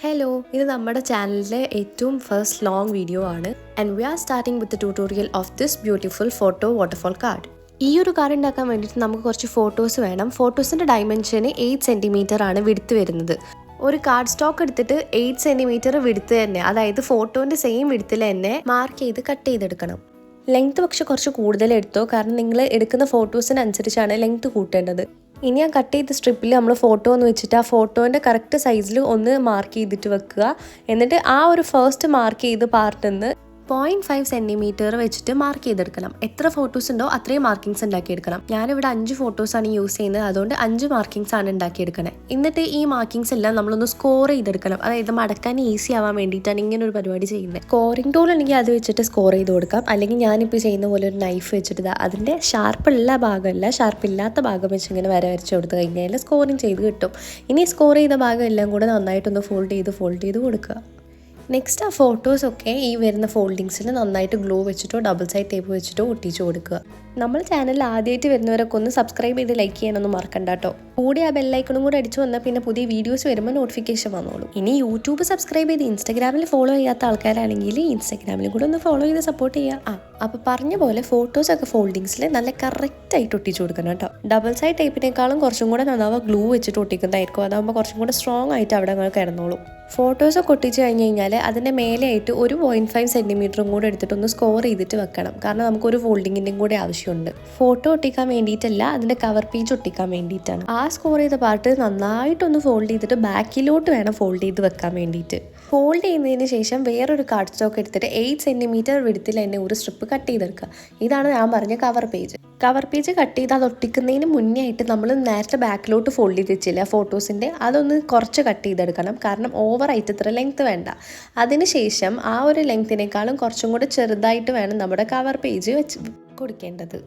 Hello, this is our channel first long video and we are starting with the tutorial of this beautiful photo waterfall card. This card ഉണ്ടാക്കാൻ വേണ്ടിയിട്ട് നമുക്ക് കുറച്ച് photos വേണം. ഫോട്ടോസിന്റെ dimension 8 cm ആണ് width വരുന്നത്. ഒരു card stock എടുത്തിട്ട് 8 cm width തന്നെ, അതായത് ഫോട്ടോന്റെ സെയിം വിഡ്ത്തിൽ തന്നെ മാർക്ക് ചെയ്ത് കട്ട് ചെയ്തെടുക്കണം. ലെങ്ത് പക്ഷെ കുറച്ച് കൂടുതൽ എടുത്തോ, കാരണം നിങ്ങൾ എടുക്കുന്ന ഫോട്ടോസിനനുസരിച്ചാണ് ലെങ്ത് കൂട്ടേണ്ടത്. ഇനി ആ കട്ട് ചെയ്ത സ്ട്രിപ്പിൽ നമ്മൾ ഫോട്ടോ എന്ന് വെച്ചിട്ട് ആ ഫോട്ടോൻ്റെ കറക്റ്റ് സൈസിൽ ഒന്ന് മാർക്ക് ചെയ്തിട്ട് വെക്കുക. എന്നിട്ട് ആ ഒരു ഫസ്റ്റ് മാർക്ക് ചെയ്ത പാർട്ടിൽ നിന്ന് 0.5 cm വെച്ചിട്ട് മാർക്ക് ചെയ്തെടുക്കണം. എത്ര ഫോട്ടോസ് ഉണ്ടോ അത്രയും മാർക്കിങ്സ് ഉണ്ടാക്കിയെടുക്കണം. ഞാനിവിടെ 5 ഫോട്ടോസാണ് യൂസ് ചെയ്യുന്നത്, അതുകൊണ്ട് 5 മാർക്കിങ്സ് ആണ് ഉണ്ടാക്കിയെടുക്കണേ. എന്നിട്ട് ഈ മാർക്കിങ്സ് എല്ലാം നമ്മളൊന്ന് സ്കോർ ചെയ്തെടുക്കണം. അതായത് മടക്കാൻ ഈസി ആവാൻ വേണ്ടിയിട്ടാണ് ഇങ്ങനെ ഒരു പരിപാടി ചെയ്യുന്നത്. സ്കോറിംഗ് ടൂൾ ഉണ്ടെങ്കിൽ അത് വെച്ചിട്ട് സ്കോർ ചെയ്ത് കൊടുക്കാം. അല്ലെങ്കിൽ ഞാനിപ്പോൾ ചെയ്യുന്ന പോലെ ഒരു നൈഫ് വെച്ചിട്ട് അതിൻ്റെ ഷാർപ്പുള്ള ഭാഗമല്ല, ഷാർപ്പില്ലാത്ത ഭാഗം വെച്ച് ഇങ്ങനെ വരച്ച് കൊടുത്ത് കഴിഞ്ഞാൽ സ്കോറിങ് ചെയ്ത് കിട്ടും. ഇനി സ്കോർ ചെയ്ത ഭാഗം എല്ലാം കൂടെ നന്നായിട്ടൊന്ന് ഫോൾഡ് ചെയ്ത് കൊടുക്കുക. നെക്സ്റ്റ് ആ ഫോട്ടോസൊക്കെ ഈ വരുന്ന ഫോൾഡിങ്സിൽ നന്നായിട്ട് ഗ്ലൂ വെച്ചിട്ടോ ഡബിൾ സൈഡ് ടേപ്പ് വെച്ചിട്ടോ ഒട്ടിച്ചു കൊടുക്കുക. നമ്മൾ ചാനലിൽ ആദ്യമായിട്ട് വരുന്നവരൊക്കെ ഒന്ന് സബ്സ്ക്രൈബ് ചെയ്ത് ലൈക്ക് ചെയ്യാനൊന്നും മറക്കണ്ട കേട്ടോ. കൂടെ ആ ബെല്ലൈക്കണും കൂടെ അടിച്ചു വന്നാൽ പിന്നെ പുതിയ വീഡിയോസ് വരുമ്പോൾ നോട്ടിഫിക്കേഷൻ വന്നോളൂ. ഇനി യൂട്യൂബ് സബ്സ്ക്രൈബ് ചെയ്ത് ഇൻസ്റ്റാഗ്രാമിൽ ഫോളോ ചെയ്യാത്ത ആൾക്കാരാണെങ്കിൽ ഇൻസ്റ്റാഗ്രാമിലും കൂടെ ഒന്ന് ഫോളോ ചെയ്ത് സപ്പോർട്ട് ചെയ്യുക. അപ്പോൾ പറഞ്ഞ പോലെ ഫോട്ടോസൊക്കെ ഫോൾഡിങ്സിൽ നല്ല കറക്റ്റായിട്ട് ഒട്ടിച്ചു കൊടുക്കണം കേട്ടോ. ഡബിൾ സൈഡ് ടേപ്പിനേക്കാളും കുറച്ചും കൂടെ നന്നാവുക ഗ്ലൂ വെച്ചിട്ട് ഒട്ടിക്കുന്നതായിരിക്കും. അതാകുമ്പോൾ കുറച്ചും കൂടെ സ്ട്രോങ് ആയിട്ട് അവിടെ നിങ്ങൾ കിടന്നോളൂ. ഫോട്ടോസൊക്കെ ഒട്ടിച്ച് കഴിഞ്ഞ് കഴിഞ്ഞാൽ അതിൻ്റെ മേലെയായിട്ട് ഒരു 0.5 cm കൂടെ എടുത്തിട്ട് ഒന്ന് സ്കോർ ചെയ്തിട്ട് വെക്കണം. കാരണം നമുക്കൊരു ഫോൾഡിങ്ങിൻ്റെയും കൂടെ ആവശ്യമുണ്ട്. ഫോട്ടോ ഒട്ടിക്കാൻ വേണ്ടിയിട്ടല്ല, അതിൻ്റെ കവർ പേജ് ഒട്ടിക്കാൻ വേണ്ടിയിട്ടാണ്. ആ സ്കോർ ചെയ്ത പാർട്ട് നന്നായിട്ടൊന്ന് ഫോൾഡ് ചെയ്തിട്ട് ബാക്കിലോട്ട് വേണം ഫോൾഡ് ചെയ്ത് വെക്കാൻ വേണ്ടിയിട്ട്. ഫോൾഡ് ചെയ്യുന്നതിന് ശേഷം വേറൊരു കാർഡ് സ്റ്റോക്ക് എടുത്തിട്ട് 8 cm വിഡ്ത്തിൽ തന്നെ ഒരു സ്ട്രിപ്പ് കട്ട് ചെയ്തെടുക്കുക. ഇതാണ് ഞാൻ പറഞ്ഞ cover page. Cover page cut ചെയ്ത് അത് ഒട്ടിക്കുന്നതിന് മുന്നേ ആയിട്ട് നമ്മൾ നേരത്തെ ബാക്കിലോട്ട് ഫോൾഡ് ചെയ്ത് വെച്ചില്ല ഫോട്ടോസിൻ്റെ, അതൊന്ന് കുറച്ച് കട്ട് ചെയ്തെടുക്കണം. കാരണം ഓവറായിട്ട് ഇത്ര ലെങ്ത് വേണ്ട. അതിനുശേഷം ആ ഒരു ലെങ്ത്തിനേക്കാളും കുറച്ചും കൂടെ ചെറുതായിട്ട് വേണം നമ്മുടെ കവർ പേജ് വെച്ച് കൊടുക്കേണ്ടത്.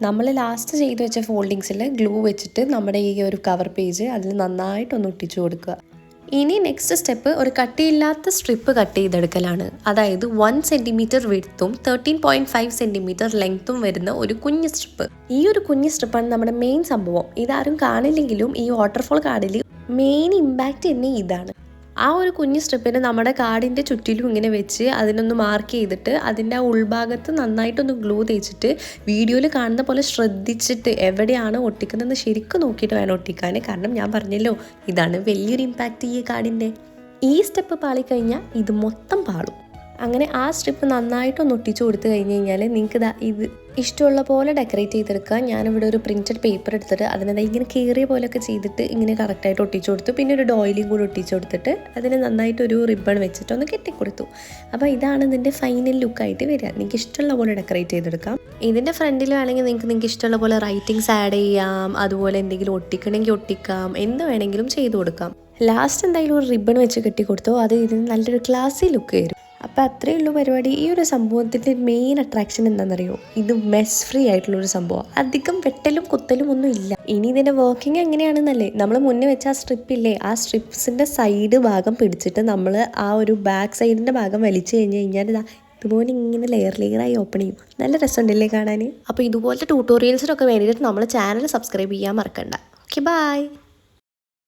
നമ്മൾ ലാസ്റ്റ് ചെയ്ത് വെച്ച ഫോൾഡിങ്സിൽ ഗ്ലൂ വെച്ചിട്ട് നമ്മുടെ ഈ ഒരു കവർ പേജ് അതിൽ നന്നായിട്ടൊന്ന് ഒട്ടിച്ചു കൊടുക്കുക. ഇനി നെക്സ്റ്റ് സ്റ്റെപ്പ് ഒരു കട്ടിയില്ലാത്ത സ്ട്രിപ്പ് കട്ട് ചെയ്തെടുക്കലാണ്. അതായത് 1 cm വിഡ്ത്തും 13.5 cm ലെങ്ത്തും വരുന്ന ഒരു കുഞ്ഞ് സ്ട്രിപ്പ്. ഈ ഒരു കുഞ്ഞ് സ്ട്രിപ്പാണ് നമ്മുടെ മെയിൻ സംഭവം. ഇതാരും കാണില്ലെങ്കിലും ഈ വാട്ടർഫോൾ കാർഡിൽ മെയിൻ ഇമ്പാക്റ്റ് തന്നെ ഇതാണ്. ആ ഒരു കുഞ്ഞ് സ്ട്രിപ്പിന് നമ്മുടെ കാർഡിൻ്റെ ചുറ്റിലും ഇങ്ങനെ വെച്ച് അതിനൊന്ന് മാർക്ക് ചെയ്തിട്ട് അതിൻ്റെ ആ ഉൾഭാഗത്ത് നന്നായിട്ടൊന്ന് ഗ്ലൂ തേച്ചിട്ട് വീഡിയോയിൽ കാണുന്ന പോലെ ശ്രദ്ധിച്ചിട്ട് എവിടെയാണ് ഒട്ടിക്കുന്നതെന്ന് ശരിക്കും നോക്കിയിട്ട് വേണം ഒട്ടിക്കാൻ. കാരണം ഞാൻ പറഞ്ഞല്ലോ, ഇതാണ് വലിയൊരു ഇമ്പാക്റ്റ് ഈ കാർഡിൻ്റെ. ഈ സ്റ്റെപ്പ് പാളിക്കഴിഞ്ഞാൽ ഇത് മൊത്തം പാളും. അങ്ങനെ ആ സ്ട്രിപ്പ് നന്നായിട്ടൊന്ന് ഒട്ടിച്ചു കൊടുത്തു കഴിഞ്ഞ് കഴിഞ്ഞാൽ നിങ്ങൾക്ക് ഇത് ഇഷ്ടമുള്ള പോലെ ഡെക്കറേറ്റ് ചെയ്തെടുക്കുക. ഞാനിവിടെ ഒരു പ്രിൻറ്റഡ് പേപ്പർ എടുത്തിട്ട് അതിനെ ഇങ്ങനെ കീറിയ പോലെയൊക്കെ ചെയ്തിട്ട് ഇങ്ങനെ കറക്റ്റായിട്ട് ഒട്ടിച്ചു കൊടുത്തു. പിന്നെ ഒരു ഡോയിലും കൂടി ഒട്ടിച്ചു കൊടുത്തിട്ട് അതിന് നന്നായിട്ടൊരു റിബൺ വെച്ചിട്ട് ഒന്ന് കെട്ടിക്കൊടുത്തു. അപ്പോൾ ഇതാണ് ഇതിൻ്റെ ഫൈനൽ ലുക്കായിട്ട് വരിക. നിങ്ങൾക്ക് ഇഷ്ടമുള്ള പോലെ ഡെക്കറേറ്റ് ചെയ്തെടുക്കാം. ഇതിൻ്റെ ഫ്രണ്ടിൽ വേണമെങ്കിൽ നിങ്ങൾക്ക് ഇഷ്ടമുള്ള പോലെ റൈറ്റിങ്സ് ആഡ് ചെയ്യാം, അതുപോലെ എന്തെങ്കിലും ഒട്ടിക്കണമെങ്കിൽ ഒട്ടിക്കാം, എന്ത് വേണമെങ്കിലും ചെയ്ത് കൊടുക്കാം. ലാസ്റ്റ് എന്തായാലും ഒരു റിബൺ വെച്ച് കെട്ടിക്കൊടുത്തോ അത് ഇതിന് നല്ലൊരു ക്ലാസി ലുക്ക് വരും. അപ്പോൾ അത്രയേ ഉള്ളൂ പരിപാടി. ഈ ഒരു സംഭവത്തിൻ്റെ മെയിൻ അട്രാക്ഷൻ എന്താണെന്നറിയോ? ഇത് മെസ് ഫ്രീ ആയിട്ടുള്ളൊരു സംഭവം. അധികം വെട്ടലും കുത്തലും ഒന്നും ഇല്ല. ഇനി ഇതിൻ്റെ വർക്കിംഗ് എങ്ങനെയാണെന്നല്ലേ, നമ്മൾ മുന്നേ വെച്ച ആ സ്ട്രിപ്പില്ലേ, ആ സ്ട്രിപ്സിൻ്റെ സൈഡ് ഭാഗം പിടിച്ചിട്ട് നമ്മൾ ആ ഒരു ബാക്ക് സൈഡിൻ്റെ ഭാഗം വലിച്ചു കഴിഞ്ഞ് കഴിഞ്ഞാൽ ഇതുപോലെ ഇങ്ങനെ ലെയറായി ഓപ്പൺ ചെയ്യും. നല്ല രസമുണ്ടല്ലേ കാണാൻ. അപ്പോൾ ഇതുപോലത്തെ ട്യൂട്ടോറിയൽസിനൊക്കെ വേണ്ടിയിട്ട് നമ്മൾ ചാനൽ സബ്സ്ക്രൈബ് ചെയ്യാൻ മറക്കണ്ട. Okay, by.